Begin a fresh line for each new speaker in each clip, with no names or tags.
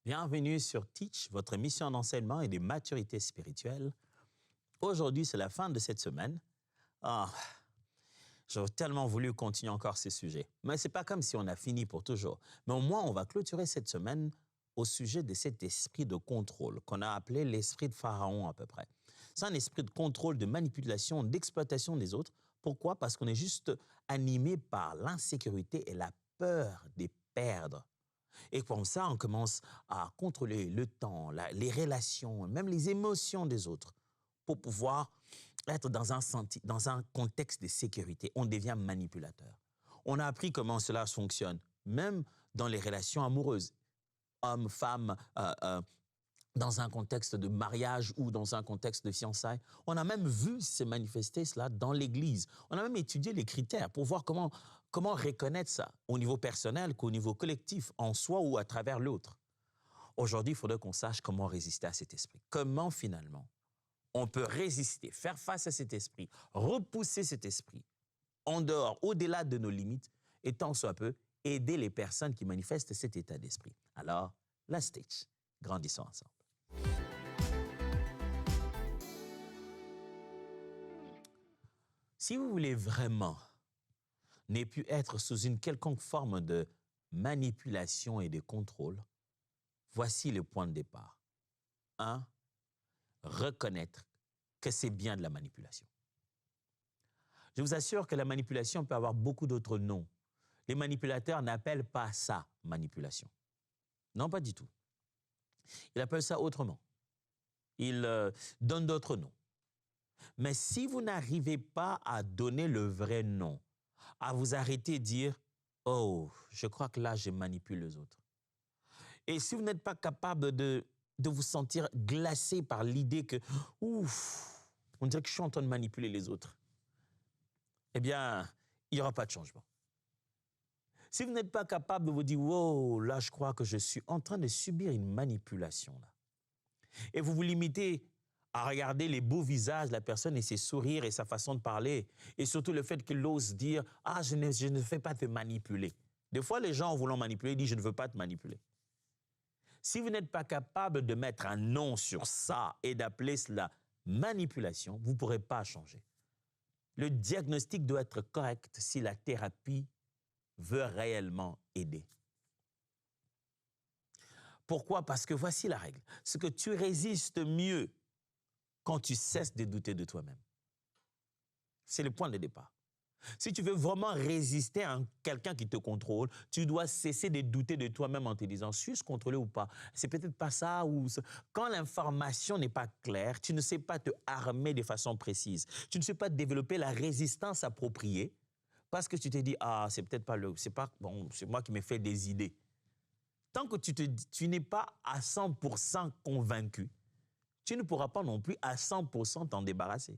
Bienvenue sur Teach, votre émission d'enseignement et de maturité spirituelle. Aujourd'hui, c'est la fin de cette semaine. J'aurais tellement voulu continuer encore ces sujets. Mais ce n'est pas comme si on a fini pour toujours. Mais au moins, on va clôturer cette semaine au sujet de cet esprit de contrôle qu'on a appelé l'esprit de Pharaon à peu près. C'est un esprit de contrôle, de manipulation, d'exploitation des autres. Pourquoi? Parce qu'on est juste animé par l'insécurité et la peur de perdre. Et comme ça, on commence à contrôler le temps, les relations, même les émotions des autres pour pouvoir être dans un contexte de sécurité. On devient manipulateur. On a appris comment cela fonctionne, même dans les relations amoureuses. Hommes, femmes, dans un contexte de mariage ou dans un contexte de fiançailles. On a même vu se manifester cela dans l'Église. On a même étudié les critères pour voir comment reconnaître ça au niveau personnel qu'au niveau collectif, en soi ou à travers l'autre. Aujourd'hui, il faudrait qu'on sache comment résister à cet esprit. Comment finalement on peut résister, faire face à cet esprit, repousser cet esprit en dehors, au-delà de nos limites, et tant soit peu aider les personnes qui manifestent cet état d'esprit. Alors, la stage, grandissons ensemble. Si vous voulez vraiment ne plus être sous une quelconque forme de manipulation et de contrôle, voici le point de départ. 1. Reconnaître que c'est bien de la manipulation. Je vous assure que la manipulation peut avoir beaucoup d'autres noms. Les manipulateurs n'appellent pas ça manipulation. Non, pas du tout. Ils appellent ça autrement. Ils donnent d'autres noms. Mais si vous n'arrivez pas à donner le vrai nom, à vous arrêter et dire « Oh, je crois que là, je manipule les autres ». Et si vous n'êtes pas capable de vous sentir glacé par l'idée que « Ouf, on dirait que je suis en train de manipuler les autres », eh bien, il n'y aura pas de changement. Si vous n'êtes pas capable de vous dire « Wow, là, je crois que je suis en train de subir une manipulation », là, et vous vous limitez à regarder les beaux visages de la personne et ses sourires et sa façon de parler, et surtout le fait qu'il ose dire « Ah, je ne fais pas te manipuler ». Des fois, les gens, en voulant manipuler, disent « Je ne veux pas te manipuler ». Si vous n'êtes pas capable de mettre un nom sur ça et d'appeler cela manipulation, vous ne pourrez pas changer. Le diagnostic doit être correct si la thérapie veut réellement aider. Pourquoi? Parce que voici la règle. C'est que tu résistes mieux quand tu cesses de douter de toi-même. C'est le point de départ. Si tu veux vraiment résister à quelqu'un qui te contrôle, tu dois cesser de douter de toi-même en te disant « suis-je contrôlé ou pas ?» C'est peut-être pas ça ou ça. Quand l'information n'est pas claire, tu ne sais pas te armer de façon précise. Tu ne sais pas développer la résistance appropriée parce que tu te dis « Ah, c'est peut-être pas c'est moi qui me fais des idées. » Tant que tu n'es pas à 100% convaincu, tu ne pourras pas non plus à 100% t'en débarrasser.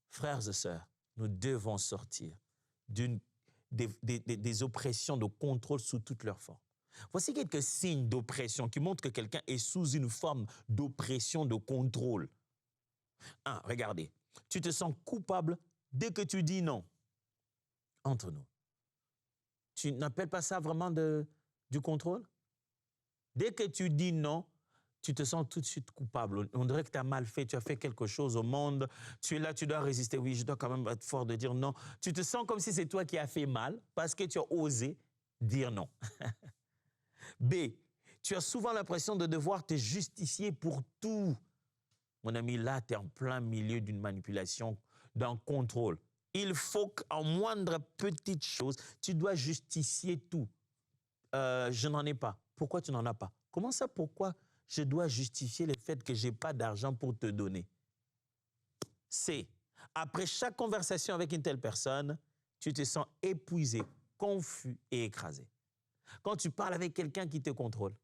Frères et sœurs, nous devons sortir des oppressions de contrôle sous toutes leurs formes. Voici quelques signes d'oppression qui montrent que quelqu'un est sous une forme d'oppression, de contrôle. 1. Regardez, tu te sens coupable dès que tu dis non. Entre nous. Tu n'appelles pas ça vraiment du contrôle? Dès que tu dis non, tu te sens tout de suite coupable. On dirait que tu as mal fait, tu as fait quelque chose au monde. Tu es là, tu dois résister. Oui, je dois quand même être fort de dire non. Tu te sens comme si c'est toi qui as fait mal parce que tu as osé dire non. B, tu as souvent l'impression de devoir te justifier pour tout. Mon ami, là, tu es en plein milieu d'une manipulation, d'un contrôle. Il faut qu'en moindre petite chose, tu dois justifier tout. Je n'en ai pas. Pourquoi tu n'en as pas? Comment ça, pourquoi je dois justifier le fait que je n'ai pas d'argent pour te donner? C. Après chaque conversation avec une telle personne, tu te sens épuisé, confus et écrasé. Quand tu parles avec quelqu'un qui te contrôle,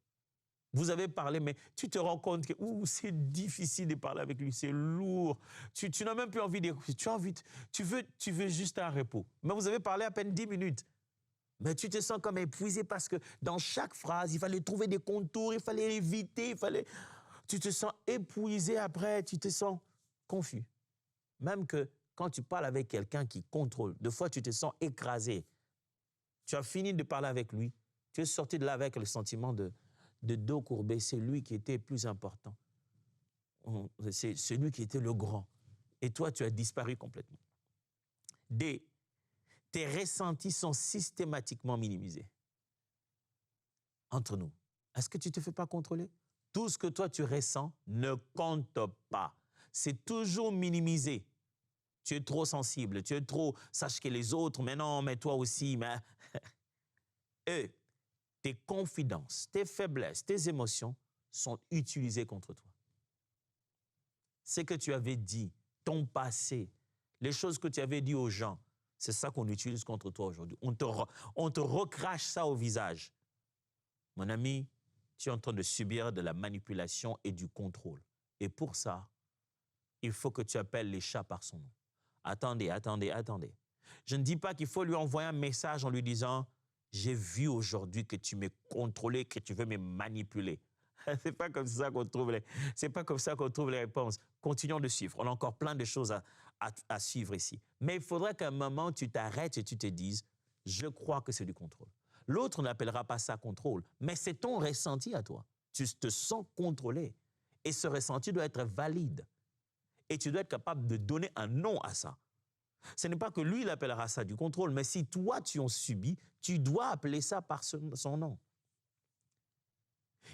vous avez parlé, mais tu te rends compte que c'est difficile de parler avec lui, c'est lourd. Tu n'as même plus envie d'écouter. Tu veux juste un repos. Mais vous avez parlé à peine 10 minutes. Mais tu te sens comme épuisé parce que dans chaque phrase, il fallait trouver des contours, il fallait éviter, tu te sens épuisé après, tu te sens confus. Même que quand tu parles avec quelqu'un qui contrôle, des fois tu te sens écrasé. Tu as fini de parler avec lui, Tu es sorti de là avec le sentiment de dos courbé. C'est lui qui était plus important. C'est lui qui était le grand. Et toi, tu as disparu complètement. D. Tes ressentis sont systématiquement minimisés. Entre nous, est-ce que tu ne te fais pas contrôler? Tout ce que toi tu ressens ne compte pas. C'est toujours minimisé. Tu es trop sensible, tu es trop, sache que les autres, mais non, mais toi aussi, mais... Et tes confidences, tes faiblesses, tes émotions sont utilisées contre toi. Ce que tu avais dit, ton passé, les choses que tu avais dit aux gens, c'est ça qu'on utilise contre toi aujourd'hui. On te recrache ça au visage. Mon ami, tu es en train de subir de la manipulation et du contrôle. Et pour ça, il faut que tu appelles les chats par son nom. Attendez, attendez, attendez. Je ne dis pas qu'il faut lui envoyer un message en lui disant « J'ai vu aujourd'hui que tu m'es contrôlé, que tu veux me manipuler. » C'est pas comme ça qu'on trouve les réponses. Continuons de suivre. On a encore plein de choses à suivre ici. Mais il faudrait qu'à un moment, tu t'arrêtes et tu te dises « Je crois que c'est du contrôle. » L'autre n'appellera pas ça contrôle, mais c'est ton ressenti à toi. Tu te sens contrôlé. Et ce ressenti doit être valide. Et tu dois être capable de donner un nom à ça. Ce n'est pas que lui, il appellera ça du contrôle, mais si toi, tu en subis, tu dois appeler ça par son nom.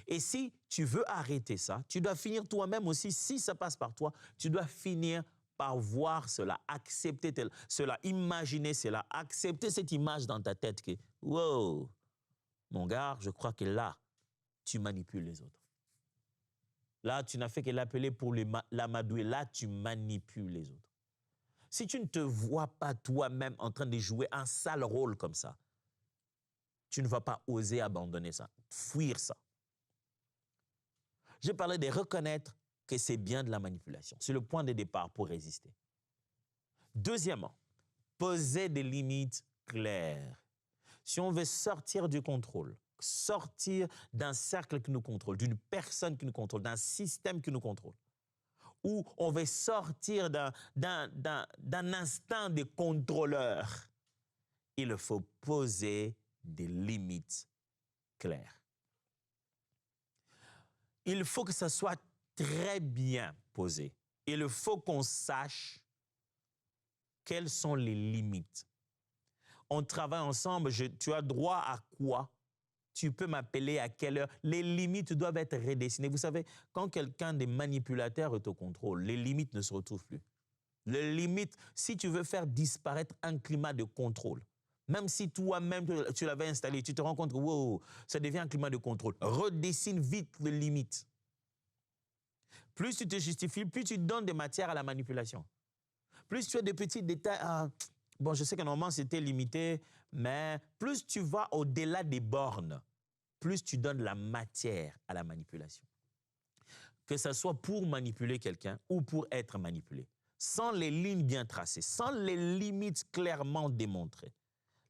Et si tu veux arrêter ça, tu dois finir toi-même aussi, si ça passe par toi, tu dois finir par voir cela, accepter cela, imaginer cela, accepter cette image dans ta tête que, wow, mon gars, je crois que là, tu manipules les autres. Là, tu n'as fait que l'appeler pour l'amadouer. Là, tu manipules les autres. Si tu ne te vois pas toi-même en train de jouer un sale rôle comme ça, tu ne vas pas oser abandonner ça, fuir ça. Je parlais de reconnaître que c'est bien de la manipulation. C'est le point de départ pour résister. Deuxièmement, poser des limites claires. Si on veut sortir du contrôle, sortir d'un cercle qui nous contrôle, d'une personne qui nous contrôle, d'un système qui nous contrôle, ou on veut sortir d'un instinct de contrôleur, il faut poser des limites claires. Il faut que ça soit très bien posé. Il faut qu'on sache quelles sont les limites. On travaille ensemble, tu as droit à quoi? Tu peux m'appeler à quelle heure? Les limites doivent être redessinées. Vous savez, quand quelqu'un de manipulateur te contrôle, les limites ne se retrouvent plus. Les limites, si tu veux faire disparaître un climat de contrôle, même si toi-même tu l'avais installé, tu te rends compte que wow, ça devient un climat de contrôle. Redessine vite les limites. Plus tu te justifies, plus tu donnes des matières à la manipulation. Plus tu as des petits détails. Bon, je sais que normalement c'était limité, mais plus tu vas au-delà des bornes, plus tu donnes la matière à la manipulation. Que ce soit pour manipuler quelqu'un ou pour être manipulé. Sans les lignes bien tracées, sans les limites clairement démontrées,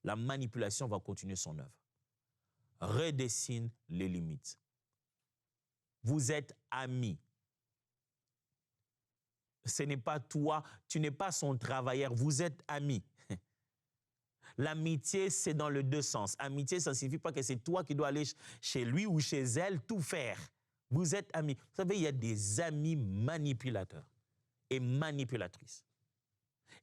la manipulation va continuer son œuvre. Redessine les limites. Vous êtes amis. Ce n'est pas toi, tu n'es pas son travailleur, vous êtes amis. L'amitié, c'est dans les deux sens. Amitié, ça ne signifie pas que c'est toi qui dois aller chez lui ou chez elle, tout faire. Vous êtes amis. Vous savez, il y a des amis manipulateurs et manipulatrices.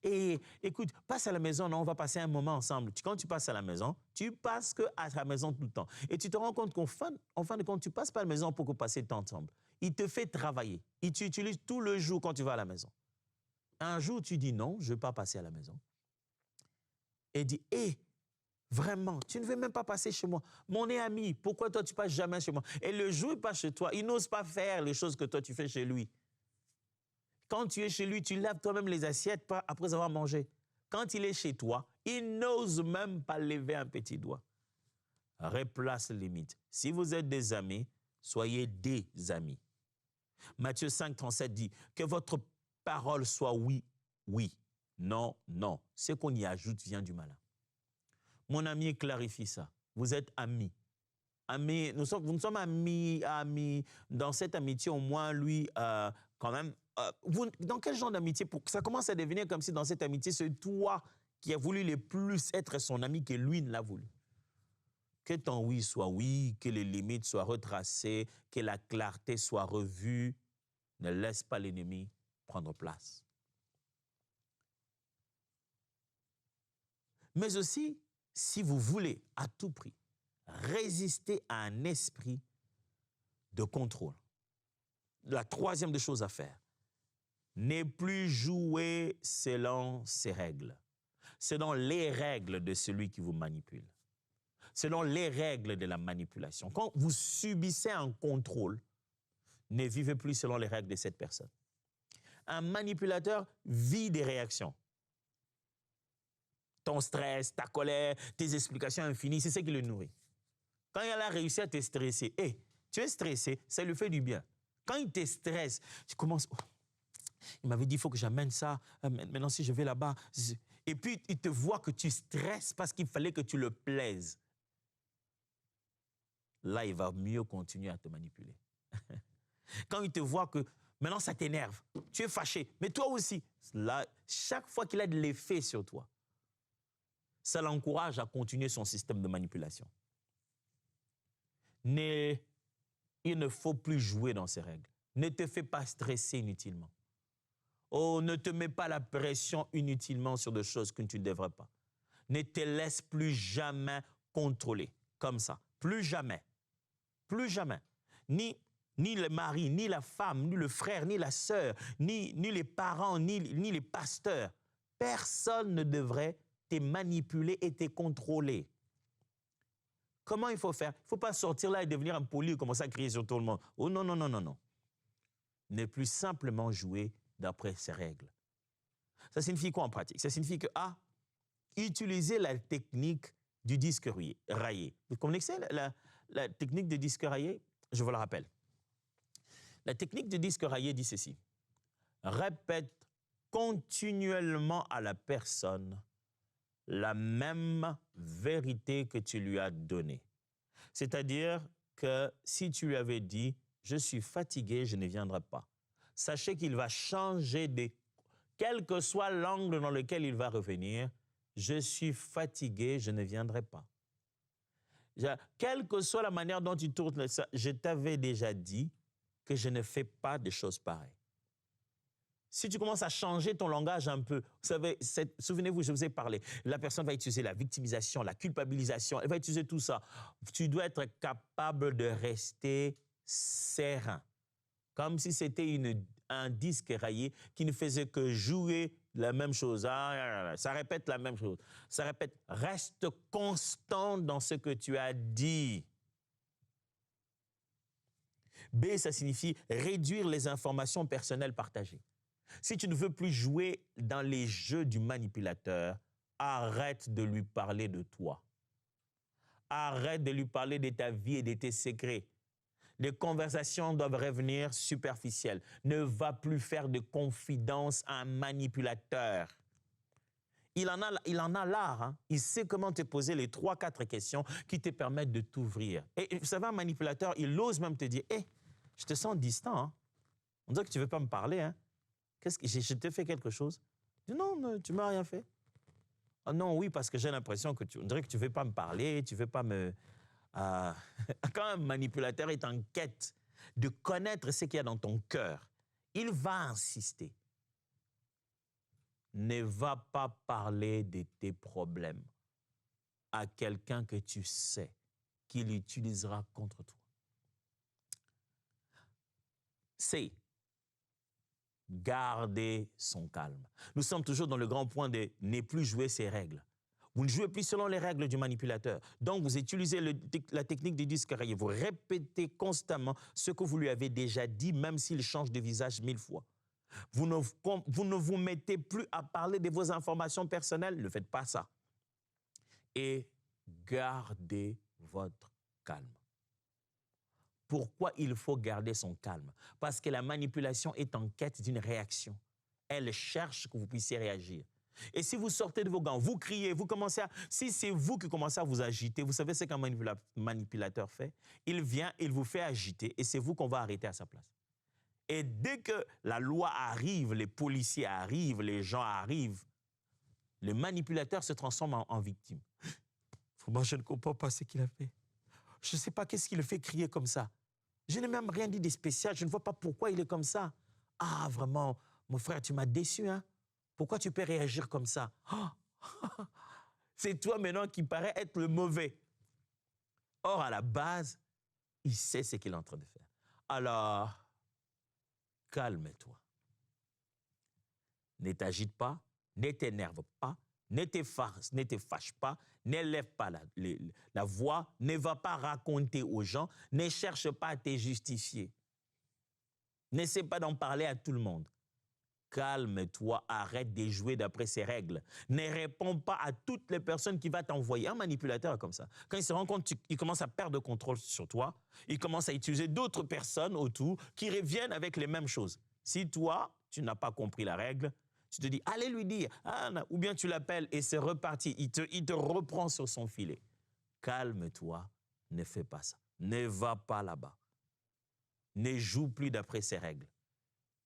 Et écoute, passe à la maison, non, on va passer un moment ensemble. Quand tu passes à la maison, tu passes qu'à la maison tout le temps. Et tu te rends compte qu'en fin de compte, tu ne passes pas à la maison pour que passer le temps ensemble. Il te fait travailler. Il t'utilise tout le jour quand tu vas à la maison. Un jour, tu dis non, je ne veux pas passer à la maison. Et il dit, hé, vraiment, tu ne veux même pas passer chez moi. Mon ami, pourquoi toi tu ne passes jamais chez moi? Et le jour où il passe chez toi, il n'ose pas faire les choses que toi tu fais chez lui. Quand tu es chez lui, tu laves toi-même les assiettes après avoir mangé. Quand il est chez toi, il n'ose même pas lever un petit doigt. Replace les limites. Si vous êtes des amis, soyez des amis. Matthieu 5, 37 dit que votre parole soit oui, oui, non, non. Ce qu'on y ajoute vient du malin. Mon ami clarifie ça. Vous êtes amis. Amis, nous sommes amis. Dans cette amitié, au moins, lui, quand même, dans quel genre d'amitié? Ça commence à devenir comme si dans cette amitié, c'est toi qui as voulu le plus être son ami que lui ne l'a voulu. Que ton oui soit oui, que les limites soient retracées, que la clarté soit revue. Ne laisse pas l'ennemi prendre place. Mais aussi, si vous voulez à tout prix résister à un esprit de contrôle, la troisième des choses à faire, n'est plus jouer selon ses règles, selon les règles de celui qui vous manipule, selon les règles de la manipulation. Quand vous subissez un contrôle, ne vivez plus selon les règles de cette personne. Un manipulateur vit des réactions. Ton stress, ta colère, tes explications infinies, c'est ce qui le nourrit. Quand il a réussi à te stresser, tu es stressé, ça lui fait du bien. Quand il te stresse, tu commences, il m'avait dit, il faut que j'amène ça, maintenant si je vais là-bas. Et puis, il te voit que tu stresses parce qu'il fallait que tu le plaises. Là, il va mieux continuer à te manipuler. Quand il te voit que maintenant ça t'énerve, tu es fâché, mais toi aussi, là, chaque fois qu'il a de l'effet sur toi, ça l'encourage à continuer son système de manipulation. Il ne faut plus jouer dans ces règles. Ne te fais pas stresser inutilement. Oh, ne te mets pas la pression inutilement sur des choses que tu ne devrais pas. Ne te laisse plus jamais contrôler comme ça. Plus jamais. Plus jamais. Ni le mari, ni la femme, ni le frère, ni la sœur, ni les parents, ni les pasteurs. Personne ne devrait te manipuler et te contrôler. Comment il faut faire? Il ne faut pas sortir là et devenir impoli et commencer à crier sur tout le monde. Oh non, non, non, non, non. Ne plus simplement jouer d'après ces règles. Ça signifie quoi en pratique? Ça signifie que, utiliser la technique du disque rayé. Vous connaissez la technique du disque rayé? Je vous la rappelle. La technique du disque rayé dit ceci. Répète continuellement à la personne la même vérité que tu lui as donnée. C'est-à-dire que si tu lui avais dit « je suis fatigué, je ne viendrai pas », sachez qu'il va changer quel que soit l'angle dans lequel il va revenir, « je suis fatigué, je ne viendrai pas ». Quelle que soit la manière dont tu tournes ça, je t'avais déjà dit que je ne fais pas de choses pareilles. Si tu commences à changer ton langage un peu, vous savez, souvenez-vous, je vous ai parlé, la personne va utiliser la victimisation, la culpabilisation, elle va utiliser tout ça. Tu dois être capable de rester serein, comme si c'était un disque rayé qui ne faisait que jouer la même chose. Ça répète la même chose. Ça répète, reste constant dans ce que tu as dit. B, ça signifie réduire les informations personnelles partagées. Si tu ne veux plus jouer dans les jeux du manipulateur, arrête de lui parler de toi. Arrête de lui parler de ta vie et de tes secrets. Les conversations doivent revenir superficielles. Ne va plus faire de confidence à un manipulateur. Il en a l'art. Hein? Il sait comment te poser les 3-4 questions qui te permettent de t'ouvrir. Et vous savez, un manipulateur, il ose même te dire « Hey, je te sens distant. Hein? On dirait que tu ne veux pas me parler. Hein? Qu'est-ce que je t'ai fait quelque chose? » Je dis « Non, tu ne m'as rien fait. » « Ah non, oui, parce que j'ai l'impression que on dirait que tu ne veux pas me parler, tu ne veux pas me... » Quand un manipulateur est en quête de connaître ce qu'il y a dans ton cœur, il va insister. Ne va pas parler de tes problèmes à quelqu'un que tu sais qu'il utilisera contre toi. C'est garder son calme. Nous sommes toujours dans le grand point de ne plus jouer ses règles. Vous ne jouez plus selon les règles du manipulateur. Donc, vous utilisez la technique du disque rayé. Vous répétez constamment ce que vous lui avez déjà dit, même s'il change de visage 1000 fois. Vous ne vous mettez plus à parler de vos informations personnelles. Ne faites pas ça. Et gardez votre calme. Pourquoi il faut garder son calme? Parce que la manipulation est en quête d'une réaction. Elle cherche que vous puissiez réagir. Et si vous sortez de vos gants, vous criez, vous commencez à... Si c'est vous qui commencez à vous agiter, vous savez ce qu'un manipulateur fait? Il vient, il vous fait agiter et c'est vous qu'on va arrêter à sa place. Et dès que la loi arrive, les policiers arrivent, les gens arrivent, le manipulateur se transforme en victime. Moi, je ne comprends pas ce qu'il a fait. Je ne sais pas qu'est-ce qui le fait crier comme ça. Je n'ai même rien dit de spécial. Je ne vois pas pourquoi il est comme ça. Ah, vraiment, mon frère, tu m'as déçu, hein? Pourquoi tu peux réagir comme ça? Oh, c'est toi maintenant qui paraît être le mauvais. Or, à la base, il sait ce qu'il est en train de faire. Alors, calme-toi. Ne t'agite pas, ne t'énerve pas, ne te fâche pas, n'élève pas la voix, ne va pas raconter aux gens, ne cherche pas à te justifier. N'essaie pas d'en parler à tout le monde. Calme-toi, arrête de jouer d'après ces règles. Ne réponds pas à toutes les personnes qui vont t'envoyer. Un manipulateur comme ça, quand il se rend compte qu'il commence à perdre le contrôle sur toi, il commence à utiliser d'autres personnes autour qui reviennent avec les mêmes choses. Si toi, tu n'as pas compris la règle, tu te dis, allez lui dire, ou bien tu l'appelles et c'est reparti, il te reprend sur son filet. Calme-toi, ne fais pas ça. Ne va pas là-bas. Ne joue plus d'après ces règles.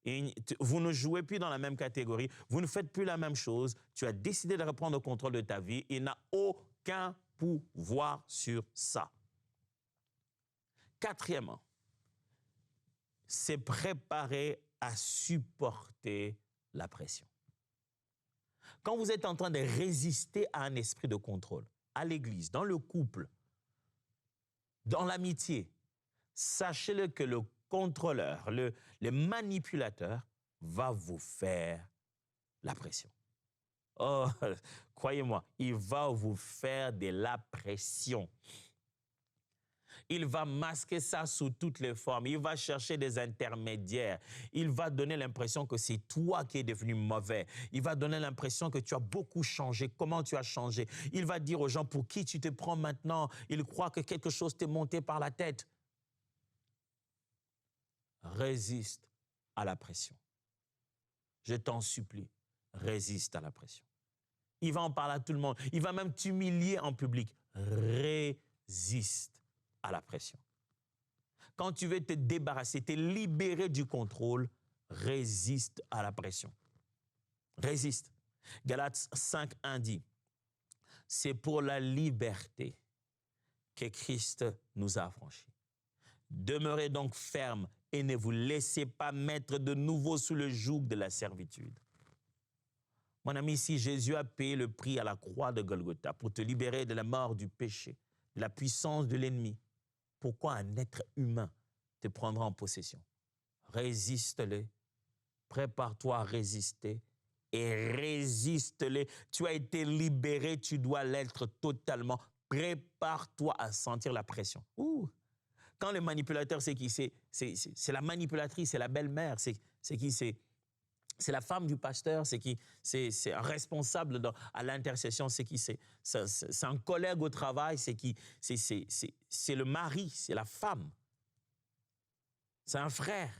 Et vous ne jouez plus dans la même catégorie, vous ne faites plus la même chose, tu as décidé de reprendre le contrôle de ta vie, il n'a aucun pouvoir sur ça. Quatrièmement, c'est préparer à supporter la pression. Quand vous êtes en train de résister à un esprit de contrôle, à l'église, dans le couple, dans l'amitié, sachez-le que le contrôleur, le manipulateur va vous faire la pression. Oh, croyez-moi, il va vous faire de la pression. Il va masquer ça sous toutes les formes. Il va chercher des intermédiaires. Il va donner l'impression que c'est toi qui es devenu mauvais. Il va donner l'impression que tu as beaucoup changé. Comment tu as changé? Il va dire aux gens pour qui tu te prends maintenant. Il croit que quelque chose t'est monté par la tête. Résiste à la pression. Je t'en supplie, résiste à la pression. Il va en parler à tout le monde. Il va même t'humilier en public. Résiste à la pression. Quand tu veux te débarrasser, te libérer du contrôle, résiste à la pression. Résiste. Galates 5:1 dit, c'est pour la liberté que Christ nous a affranchis. Demeurez donc fermes et ne vous laissez pas mettre de nouveau sous le joug de la servitude. Mon ami, si Jésus a payé le prix à la croix de Golgotha pour te libérer de la mort du péché, de la puissance de l'ennemi, pourquoi un être humain te prendra en possession? Résiste-le, prépare-toi à résister et résiste-le. Tu as été libéré, tu dois l'être totalement. Prépare-toi à sentir la pression. Quand le manipulateur, c'est qui? C'est la manipulatrice, c'est la belle-mère, c'est qui? C'est la femme du pasteur, c'est qui? C'est un responsable à l'intercession, c'est qui? C'est un collègue au travail, c'est qui? C'est le mari, c'est la femme. C'est un frère.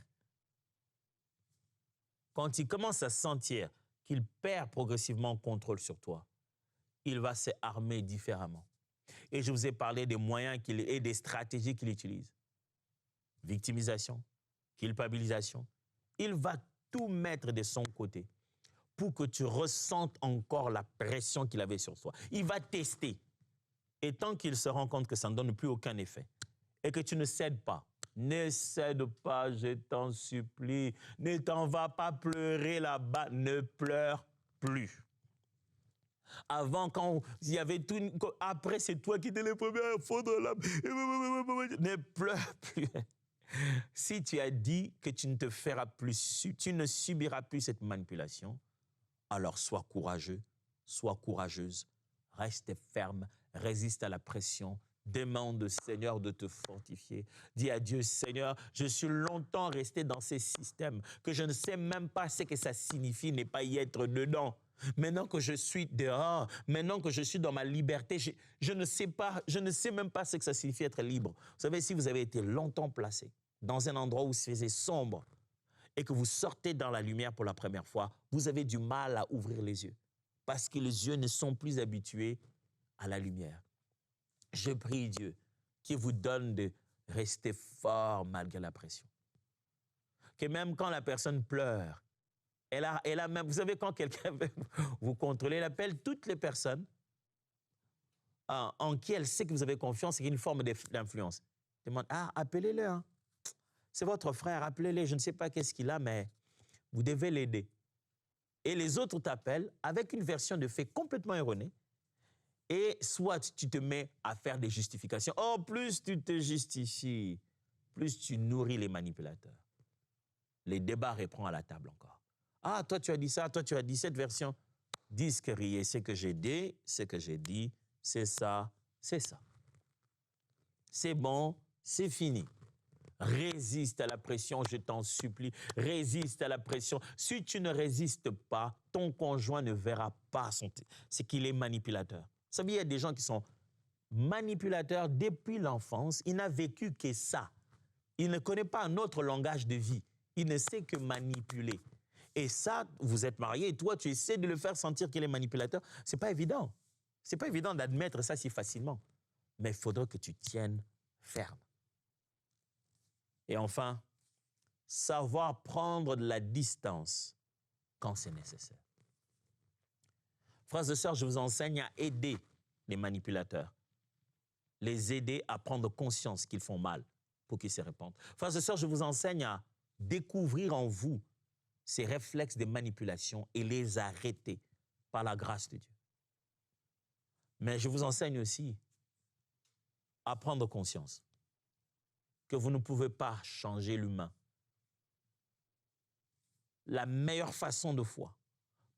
Quand il commence à sentir qu'il perd progressivement le contrôle sur toi, il va se armer différemment. Et je vous ai parlé des moyens et des stratégies qu'il utilise. Victimisation, culpabilisation. Il va tout mettre de son côté pour que tu ressentes encore la pression qu'il avait sur toi. Il va tester. Et tant qu'il se rend compte que ça ne donne plus aucun effet et que tu ne cèdes pas, ne cède pas, je t'en supplie. Ne t'en vas pas pleurer là-bas, ne pleure plus. Avant, quand il y avait tout, après c'est toi qui étais le premier à fondre là. Ne pleure plus. Si tu as dit que tu ne te feras plus, tu ne subiras plus cette manipulation, alors sois courageux, sois courageuse, reste ferme, résiste à la pression, demande au Seigneur de te fortifier. Dis à Dieu, Seigneur, je suis longtemps resté dans ces systèmes que je ne sais même pas ce que ça signifie ne pas y être dedans. Maintenant que je suis dehors, maintenant que je suis dans ma liberté, je ne sais même pas ce que ça signifie être libre. Vous savez, si vous avez été longtemps placé dans un endroit où c'est sombre et que vous sortez dans la lumière pour la première fois, vous avez du mal à ouvrir les yeux parce que les yeux ne sont plus habitués à la lumière. Je prie Dieu qui vous donne de rester fort malgré la pression. Que même quand la personne pleure, elle a même, vous savez, quand quelqu'un veut vous contrôler, elle appelle toutes les personnes en qui elle sait que vous avez confiance, c'est une forme d'influence. Demande, appelez-le. Hein. C'est votre frère, appelez-le. Je ne sais pas qu'est-ce qu'il a, mais vous devez l'aider. Et les autres t'appellent avec une version de fait complètement erronée. Et soit tu te mets à faire des justifications. Oh, plus tu te justifies, plus tu nourris les manipulateurs. Les débats reprennent à la table encore. Ah, toi tu as dit ça, toi tu as dit cette version. Disque riez, ce que j'ai dit, ce que j'ai dit, c'est ça, c'est ça. C'est bon, c'est fini. Résiste à la pression, je t'en supplie. Résiste à la pression. Si tu ne résistes pas, ton conjoint ne verra pas c'est qu'il est manipulateur. Vous savez, il y a des gens qui sont manipulateurs depuis l'enfance. Il n'a vécu que ça. Il ne connaît pas un autre langage de vie. Il ne sait que manipuler. Et ça, vous êtes mariés et toi, tu essaies de le faire sentir qu'il est manipulateur. Ce n'est pas évident. Ce n'est pas évident d'admettre ça si facilement. Mais il faudra que tu tiennes ferme. Et enfin, savoir prendre de la distance quand c'est nécessaire. Frères et sœurs, je vous enseigne à aider les manipulateurs. Les aider à prendre conscience qu'ils font mal pour qu'ils se répandent. Frères et sœurs, je vous enseigne à découvrir en vous ces réflexes de manipulation et les arrêter par la grâce de Dieu. Mais je vous enseigne aussi à prendre conscience que vous ne pouvez pas changer l'humain. La meilleure façon de foi,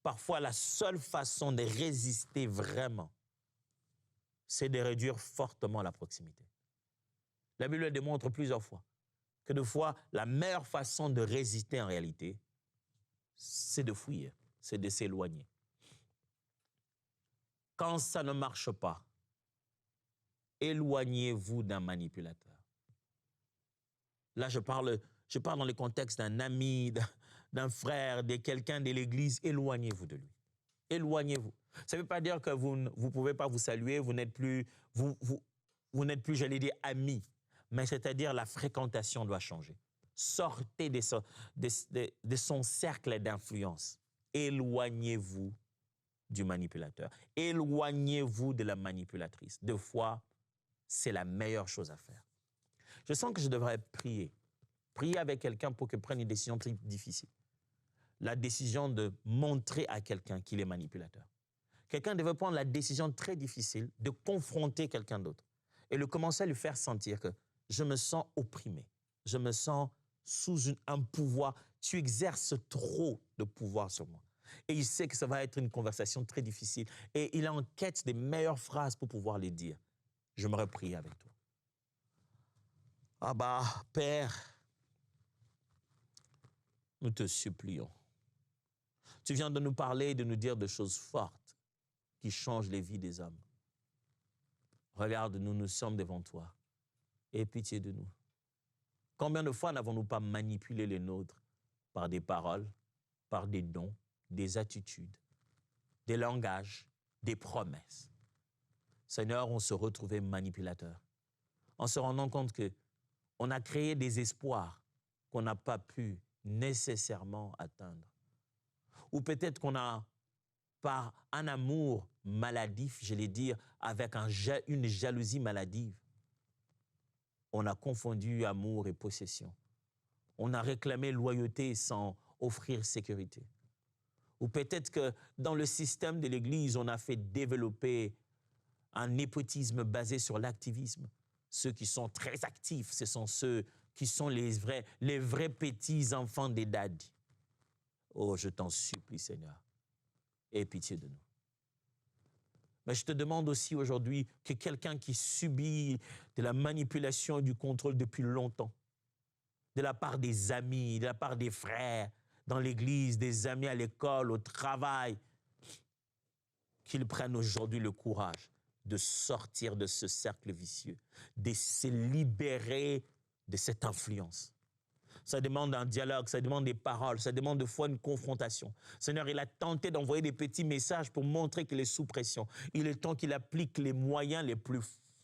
parfois la seule façon de résister vraiment, c'est de réduire fortement la proximité. La Bible démontre plusieurs fois que de fois, la meilleure façon de résister en réalité, c'est de fuir, c'est de s'éloigner. Quand ça ne marche pas, éloignez-vous d'un manipulateur. Là, je parle dans le contexte d'un ami, d'un frère, de quelqu'un de l'Église. Éloignez-vous de lui. Éloignez-vous. Ça ne veut pas dire que vous ne pouvez pas vous saluer, vous n'êtes plus, j'allais dire, amis. Mais c'est-à-dire la fréquentation doit changer. Sortez de son cercle d'influence. Éloignez-vous du manipulateur. Éloignez-vous de la manipulatrice. Deux fois, c'est la meilleure chose à faire. Je sens que je devrais prier. Prier avec quelqu'un pour qu'il prenne une décision très difficile. La décision de montrer à quelqu'un qu'il est manipulateur. Quelqu'un devait prendre la décision très difficile de confronter quelqu'un d'autre et le commencer à lui faire sentir que je me sens opprimé, je me sens sous un pouvoir, tu exerces trop de pouvoir sur moi. Et il sait que ça va être une conversation très difficile et il est en quête des meilleures phrases pour pouvoir les dire. J'aimerais prier avec toi. Père, nous te supplions. Tu viens de nous parler et de nous dire des choses fortes qui changent les vies des hommes. Regarde, nous sommes devant toi. Aie pitié de nous. Combien de fois n'avons-nous pas manipulé les nôtres par des paroles, par des dons, des attitudes, des langages, des promesses? Seigneur, on se retrouvait manipulateur en se rendant compte qu'on a créé des espoirs qu'on n'a pas pu nécessairement atteindre. Ou peut-être qu'on a, par un amour maladif, j'allais dire, avec une jalousie maladive, on a confondu amour et possession. On a réclamé loyauté sans offrir sécurité. Ou peut-être que dans le système de l'Église, on a fait développer un népotisme basé sur l'activisme. Ceux qui sont très actifs, ce sont ceux qui sont les vrais petits enfants des daddies. Oh, je t'en supplie, Seigneur, aie pitié de nous. Mais je te demande aussi aujourd'hui que quelqu'un qui subit de la manipulation et du contrôle depuis longtemps, de la part des amis, de la part des frères, dans l'église, des amis à l'école, au travail, qu'il prenne aujourd'hui le courage de sortir de ce cercle vicieux, de se libérer de cette influence. Ça demande un dialogue, ça demande des paroles, ça demande de fois une confrontation. Seigneur, il a tenté d'envoyer des petits messages pour montrer qu'il est sous pression. Il est temps qu'il applique les moyens les plus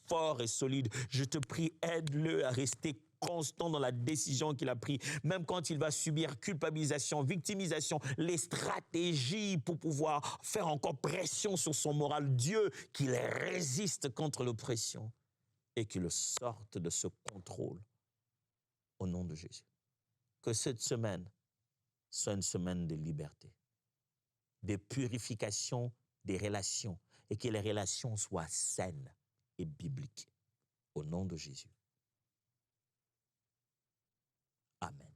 forts et solides. Je te prie, aide-le à rester constant dans la décision qu'il a prise, même quand il va subir culpabilisation, victimisation, les stratégies pour pouvoir faire encore pression sur son moral, Dieu qu'il résiste contre l'oppression et qu'il le sorte de ce contrôle au nom de Jésus. Que cette semaine soit une semaine de liberté, de purification des relations et que les relations soient saines et bibliques. Au nom de Jésus. Amen.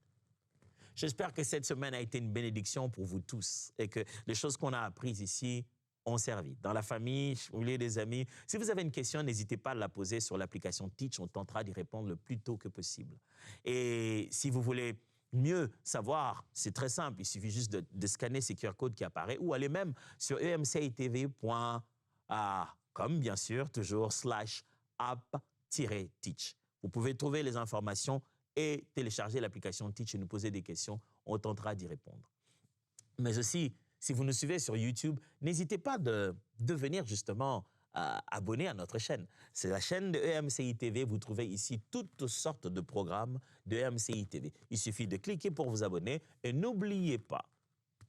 J'espère que cette semaine a été une bénédiction pour vous tous et que les choses qu'on a apprises ici ont servi. Dans la famille, au milieu des amis, si vous avez une question, n'hésitez pas à la poser sur l'application Teach. On tentera d'y répondre le plus tôt que possible. Et si vous voulez mieux savoir, c'est très simple. Il suffit juste de scanner ces QR codes qui apparaissent ou aller même sur emcitv.com, bien sûr, toujours /app-teach. Vous pouvez trouver les informations et télécharger l'application Teach et nous poser des questions. On tentera d'y répondre. Mais aussi, si vous nous suivez sur YouTube, n'hésitez pas de devenir justement abonné à notre chaîne. C'est la chaîne de EMCI TV. Vous trouvez ici toutes sortes de programmes de EMCI TV. Il suffit de cliquer pour vous abonner et n'oubliez pas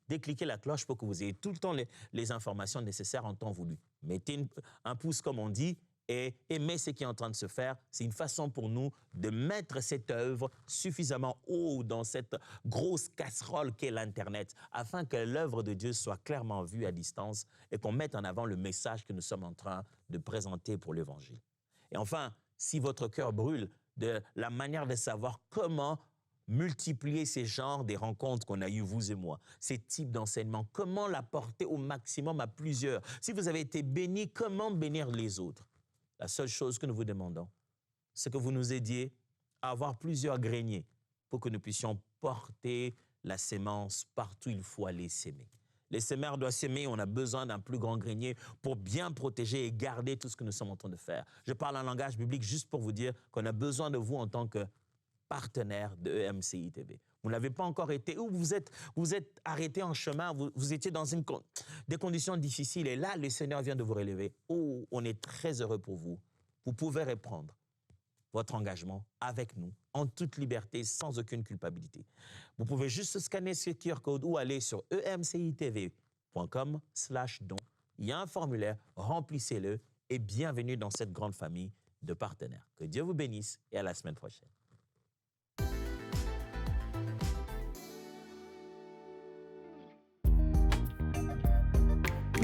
de cliquer la cloche pour que vous ayez tout le temps les informations nécessaires en temps voulu. Mettez un pouce comme on dit et aimez ce qui est en train de se faire. C'est une façon pour nous de mettre cette œuvre suffisamment haut dans cette grosse casserole qu'est l'Internet afin que l'œuvre de Dieu soit clairement vue à distance et qu'on mette en avant le message que nous sommes en train de présenter pour l'Évangile. Et enfin, si votre cœur brûle de la manière de savoir comment multiplier ces genres des rencontres qu'on a eues, vous et moi, ces types d'enseignements, comment l'apporter au maximum à plusieurs. Si vous avez été béni, comment bénir les autres? La seule chose que nous vous demandons, c'est que vous nous aidiez à avoir plusieurs greniers pour que nous puissions porter la sémence partout où il faut aller s'aimer. Les semeurs doivent s'aimer, on a besoin d'un plus grand grenier pour bien protéger et garder tout ce que nous sommes en train de faire. Je parle en langage biblique juste pour vous dire qu'on a besoin de vous en tant que partenaire de EMCI TV. Vous n'avez pas encore été, ou vous êtes arrêté en chemin, vous étiez dans des conditions difficiles et là, le Seigneur vient de vous relever. Oh, on est très heureux pour vous. Vous pouvez reprendre votre engagement avec nous, en toute liberté, sans aucune culpabilité. Vous pouvez juste scanner ce QR code ou aller sur emcitv.com/don. Il y a un formulaire, remplissez-le et bienvenue dans cette grande famille de partenaires. Que Dieu vous bénisse et à la semaine prochaine.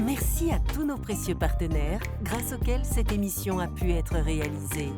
Merci à tous nos précieux partenaires grâce auxquels cette émission a pu être réalisée.